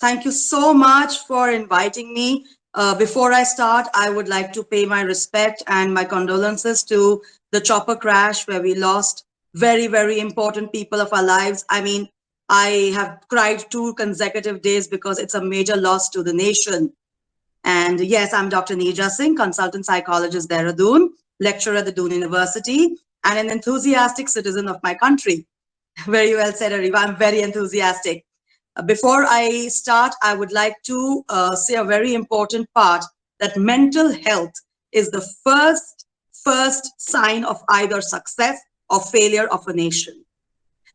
Thank you so much for inviting me. Before I start, I would like to pay my respect and my condolences to the chopper crash where we lost very, very important people of our lives. I mean, I have cried 2 consecutive days because it's a major loss to the nation. And yes, I'm Dr. Neerja Singh, consultant psychologist, Dehradun, lecturer at the Doon University, and an enthusiastic citizen of my country. Very well said, Ariba. I'm very enthusiastic. Before I start, I would like to say a very important part that mental health is the first sign of either success or failure of a nation.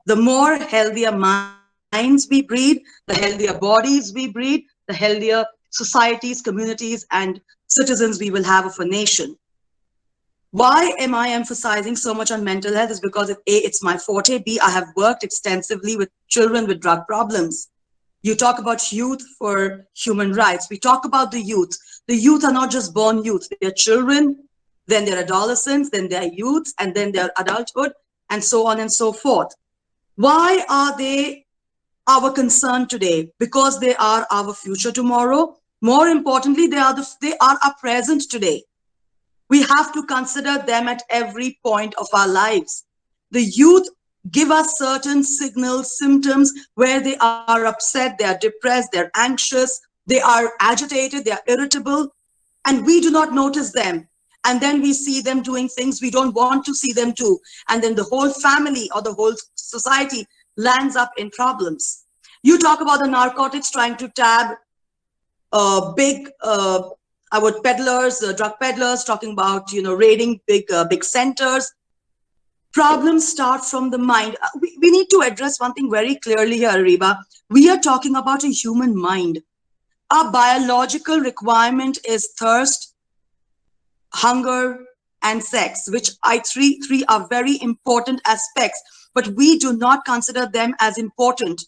The more healthier minds we breed, the healthier bodies we breed, the healthier societies, communities, and citizens we will have of a nation. Why am I emphasizing so much on mental health? Is because A, it's my forte. B, I have worked extensively with children with drug problems. You talk about youth for human rights. We talk about the youth. The youth are not just born youth. They're children, then they're adolescents, then they're youths, and then they're adulthood, and so on and so forth. Why are they our concern today? Because they are our future tomorrow. More importantly, they are our present today. We have to consider them at every point of our lives. The youth give us certain signals, symptoms where they are upset, they are depressed, they're anxious, they are agitated, they are irritable, and we do not notice them. And then we see them doing things we don't want to see them do. And then the whole family or the whole society lands up in problems. You talk about the narcotics trying to tab big our peddlers, drug peddlers, talking about raiding big centers. Problems start from the mind. We need to address one thing very clearly here, Reba. We are talking about a human mind. Our biological requirement is thirst, hunger, and sex, which three are very important aspects, but we do not consider them as important.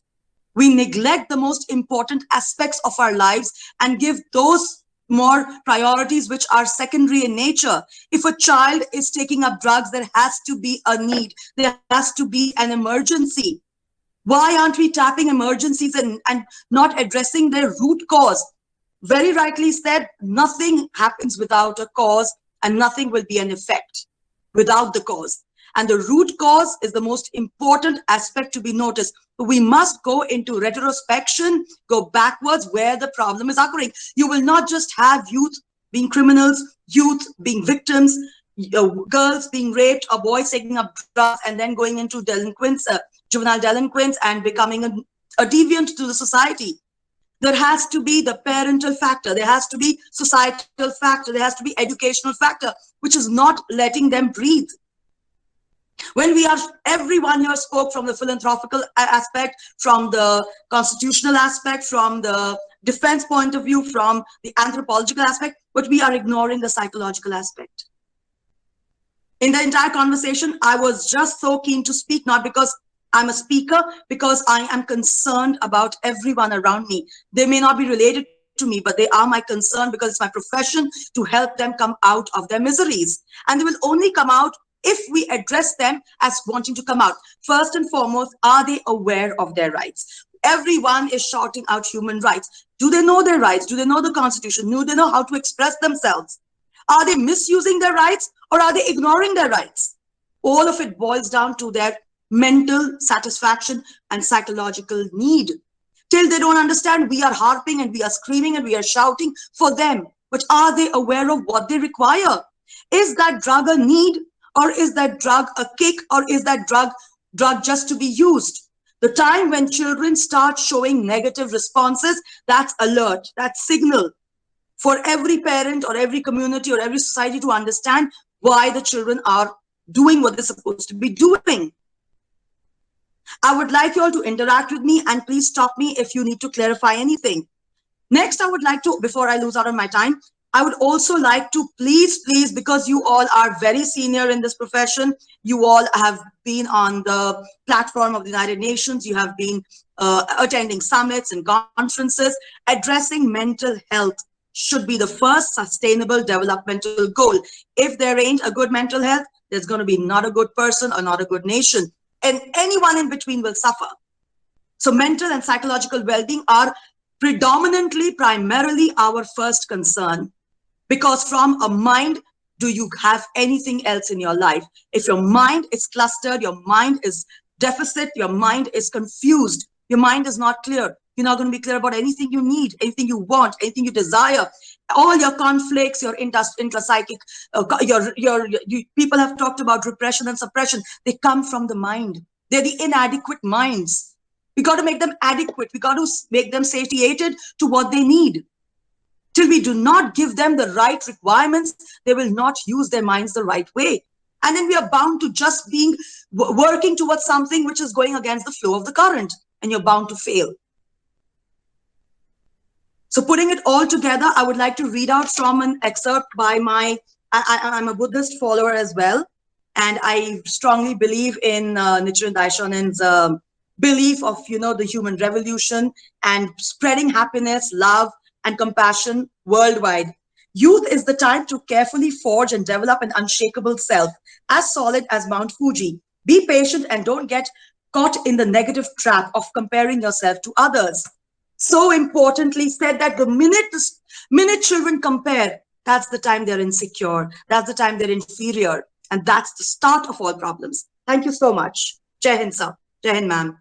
We neglect the most important aspects of our lives and give those more priorities which are secondary in nature. If a child is taking up drugs, there has to be a need. There has to be an emergency. Why aren't we tapping emergencies and not addressing their root cause? Very rightly said, nothing happens without a cause and nothing will be an effect without the cause. And the root cause is the most important aspect to be noticed. We must go into retrospection, go backwards where the problem is occurring. You will not just have youth being criminals, youth being victims, girls being raped, or boys taking up drugs and then going into delinquents, juvenile delinquents, and becoming a deviant to the society. There has to be the parental factor, there has to be societal factor, there has to be educational factor, which is not letting them breathe. When everyone here spoke from the philanthropical aspect, from the constitutional aspect, from the defense point of view, from the anthropological aspect, but we are ignoring the psychological aspect. In the entire conversation, I was just so keen to speak, not because I'm a speaker, because I am concerned about everyone around me. They may not be related to me, but they are my concern because it's my profession to help them come out of their miseries. And they will only come out if we address them as wanting to come out. First and foremost, are they aware of their rights? Everyone is shouting out human rights. Do they know their rights? Do they know the Constitution? Do they know how to express themselves? Are they misusing their rights or are they ignoring their rights? All of it boils down to their mental satisfaction and psychological need. Till they don't understand, we are harping and we are screaming and we are shouting for them. But are they aware of what they require? Is that drug a need? Or is that drug a kick? Or is that drug just to be used? The time when children start showing negative responses, that's alert, that's signal for every parent or every community or every society to understand why the children are doing what they're supposed to be doing. I would like you all to interact with me and please stop me if you need to clarify anything. Next, I would like to, before I lose out on my time, I would also like to please, because you all are very senior in this profession, you all have been on the platform of the United Nations, you have been attending summits and conferences, addressing mental health should be the first sustainable developmental goal. If there ain't a good mental health, there's going to be not a good person or not a good nation. And anyone in between will suffer. So mental and psychological well-being are predominantly, primarily our first concern. Because from a mind, do you have anything else in your life? If your mind is clustered, your mind is deficit, your mind is confused, your mind is not clear, you're not going to be clear about anything you need, anything you want, anything you desire. All your conflicts, your intrapsychic, people have talked about repression and suppression. They come from the mind. They're the inadequate minds. We got to make them adequate. We got to make them satiated to what they need. Till we do not give them the right requirements, they will not use their minds the right way. And then we are bound to just being working towards something which is going against the flow of the current, and you're bound to fail. So putting it all together, I would like to read out from an excerpt by I'm a Buddhist follower as well. And I strongly believe in Nichiren Daishonen's belief of, the human revolution and spreading happiness, love, and compassion worldwide. Youth is the time to carefully forge and develop an unshakable self, as solid as Mount Fuji. Be patient and don't get caught in the negative trap of comparing yourself to others. So importantly said that the minute children compare, that's the time they're insecure, that's the time they're inferior, and that's the start of all problems. Thank you so much. Jai Hind sir. Jai Hind ma'am.